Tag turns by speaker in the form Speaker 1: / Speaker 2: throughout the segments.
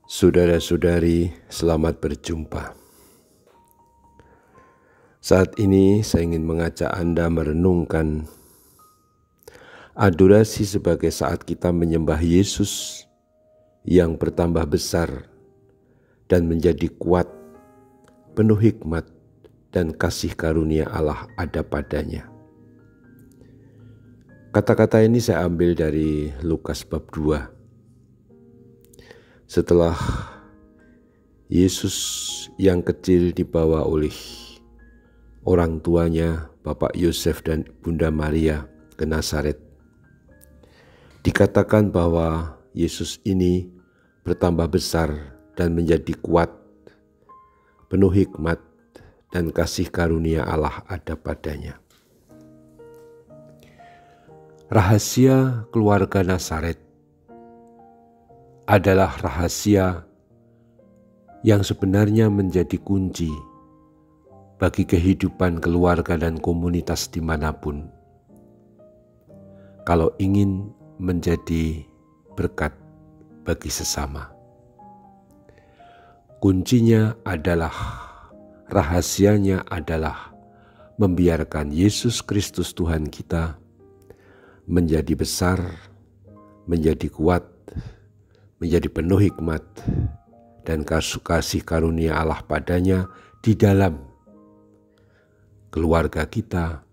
Speaker 1: Saudara-saudari, selamat berjumpa. Saat ini saya ingin mengajak Anda merenungkan adorasi sebagai saat kita menyembah Yesus yang bertambah besar dan menjadi kuat, penuh hikmat dan kasih karunia Allah ada padanya. Kata-kata ini saya ambil dari Lukas bab 2. Setelah Yesus yang kecil dibawa oleh orang tuanya, Bapak Yosef dan Bunda Maria ke Nazaret, dikatakan bahwa Yesus ini bertambah besar dan menjadi kuat, penuh hikmat dan kasih karunia Allah ada padanya. Rahasia keluarga Nazaret adalah rahasia yang sebenarnya menjadi kunci bagi kehidupan keluarga dan komunitas dimanapun. Kalau ingin menjadi berkat bagi sesama, kuncinya adalah, rahasianya adalah membiarkan Yesus Kristus Tuhan kita menjadi besar, menjadi kuat, menjadi penuh hikmat dan kasih karunia Allah padanya di dalam keluarga kita,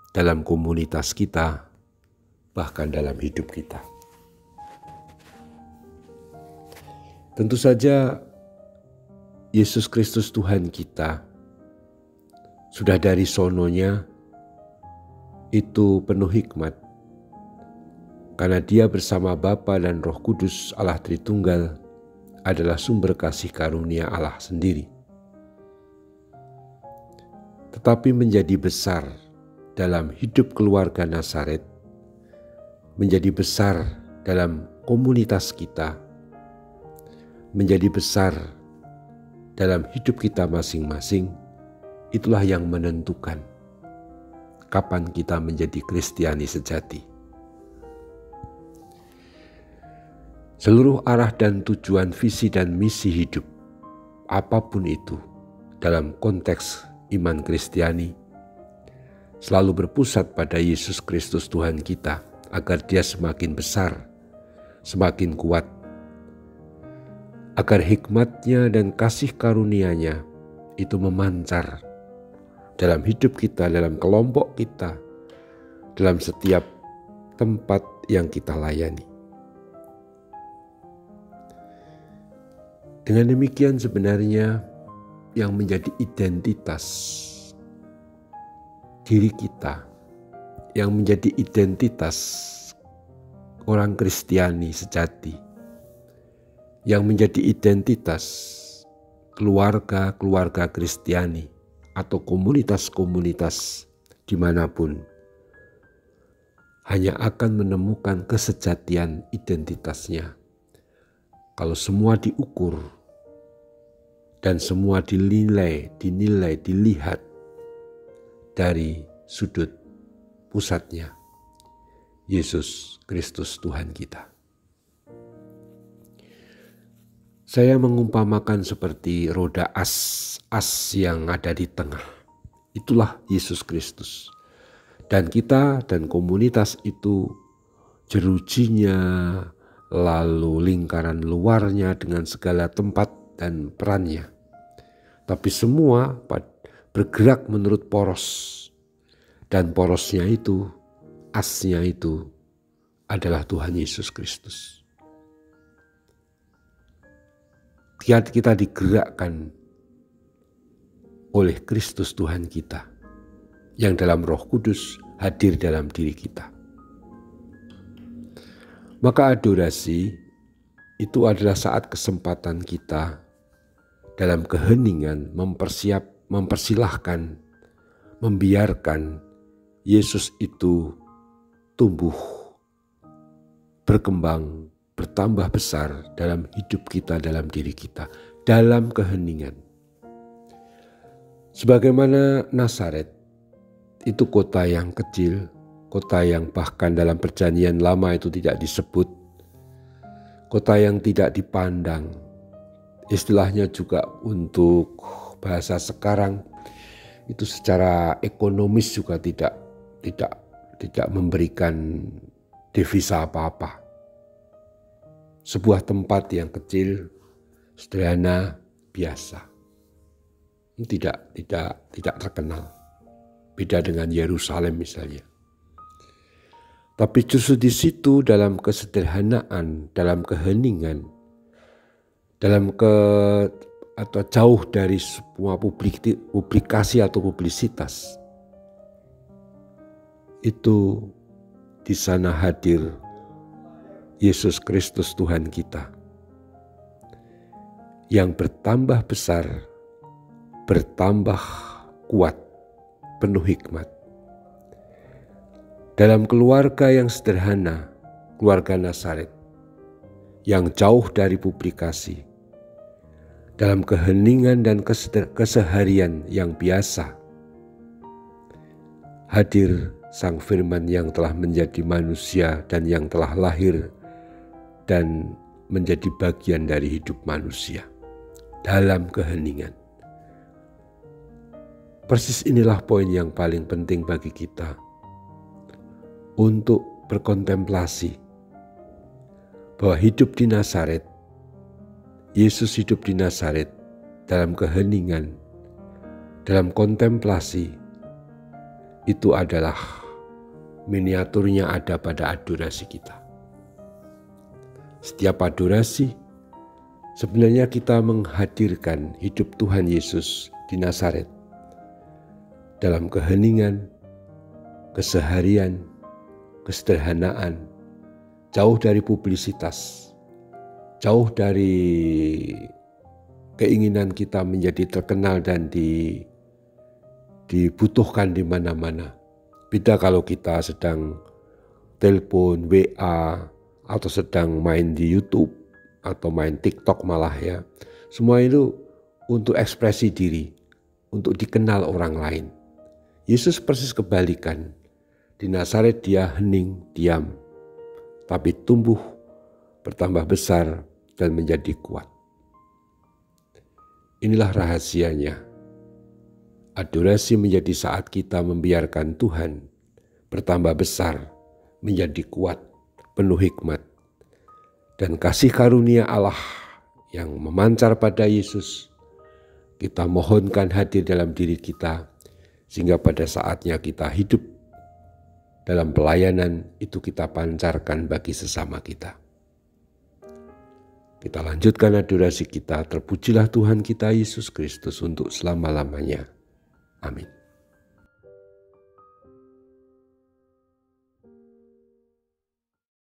Speaker 1: dalam komunitas kita, bahkan dalam hidup kita. Tentu saja Yesus Kristus Tuhan kita sudah dari sononya itu penuh hikmat, karena Dia bersama Bapa dan Roh Kudus Allah Tritunggal adalah sumber kasih karunia Allah sendiri. Tetapi menjadi besar dalam hidup keluarga Nazaret, menjadi besar dalam komunitas kita, menjadi besar dalam hidup kita masing-masing, itulah yang menentukan kapan kita menjadi Kristiani sejati. Seluruh arah dan tujuan visi dan misi hidup, apapun itu dalam konteks iman Kristiani, selalu berpusat pada Yesus Kristus Tuhan kita agar Dia semakin besar, semakin kuat, agar hikmat-Nya dan kasih karunia-Nya itu memancar dalam hidup kita, dalam kelompok kita, dalam setiap tempat yang kita layani. Dengan demikian sebenarnya yang menjadi identitas diri kita, yang menjadi identitas orang Kristiani sejati, yang menjadi identitas keluarga-keluarga Kristiani atau komunitas-komunitas dimanapun, hanya akan menemukan kesejatian identitasnya kalau semua diukur dan semua dinilai, dilihat dari sudut pusatnya, Yesus Kristus Tuhan kita. Saya mengumpamakan seperti roda as yang ada di tengah. Itulah Yesus Kristus. Dan kita dan komunitas itu jerujinya, lalu lingkaran luarnya dengan segala tempat dan perannya. Tapi semua bergerak menurut poros. Dan porosnya itu, asnya itu adalah Tuhan Yesus Kristus. Kita digerakkan oleh Kristus Tuhan kita yang dalam Roh Kudus hadir dalam diri kita. Maka adorasi itu adalah saat kesempatan kita dalam keheningan mempersilahkan, membiarkan Yesus itu tumbuh, berkembang, bertambah besar dalam hidup kita, dalam diri kita, dalam keheningan. Sebagaimana Nazaret itu kota yang kecil, kota yang bahkan dalam perjanjian lama itu tidak disebut, kota yang tidak dipandang, istilahnya juga untuk bahasa sekarang itu secara ekonomis juga tidak memberikan devisa apa-apa. Sebuah tempat yang kecil, sederhana, biasa. Tidak terkenal. Beda dengan Yerusalem misalnya. Tapi justru di situ dalam kesederhanaan, dalam keheningan, atau jauh dari semua publikasi atau publisitas, itu di sana hadir Yesus Kristus Tuhan kita yang bertambah besar, bertambah kuat, penuh hikmat. Dalam keluarga yang sederhana, keluarga Nazaret, yang jauh dari publikasi, dalam keheningan dan keseharian yang biasa, hadir Sang Firman yang telah menjadi manusia dan yang telah lahir dan menjadi bagian dari hidup manusia dalam keheningan. Persis inilah poin yang paling penting bagi kita untuk berkontemplasi bahwa hidup di Nazaret, Yesus hidup di Nazaret dalam keheningan, dalam kontemplasi, itu adalah miniaturnya ada pada adorasi kita. Setiap adorasi sebenarnya kita menghadirkan hidup Tuhan Yesus di Nazaret dalam keheningan, keseharian, kesederhanaan, jauh dari publisitas, jauh dari keinginan kita menjadi terkenal dan dibutuhkan di mana-mana. Beda kalau kita sedang telepon, WA, atau sedang main di YouTube, atau main TikTok malah ya. Semua itu untuk ekspresi diri, untuk dikenal orang lain. Yesus persis kebalikan. Di Nazaret dia hening, diam, tapi tumbuh, bertambah besar, dan menjadi kuat. Inilah rahasianya. Adorasi menjadi saat kita membiarkan Tuhan bertambah besar, menjadi kuat, penuh hikmat. Dan kasih karunia Allah yang memancar pada Yesus, kita mohonkan hadir dalam diri kita, sehingga pada saatnya kita hidup dalam pelayanan itu kita pancarkan bagi sesama kita. Kita lanjutkan adorasi kita, terpujilah Tuhan kita Yesus Kristus untuk selama-lamanya. Amin.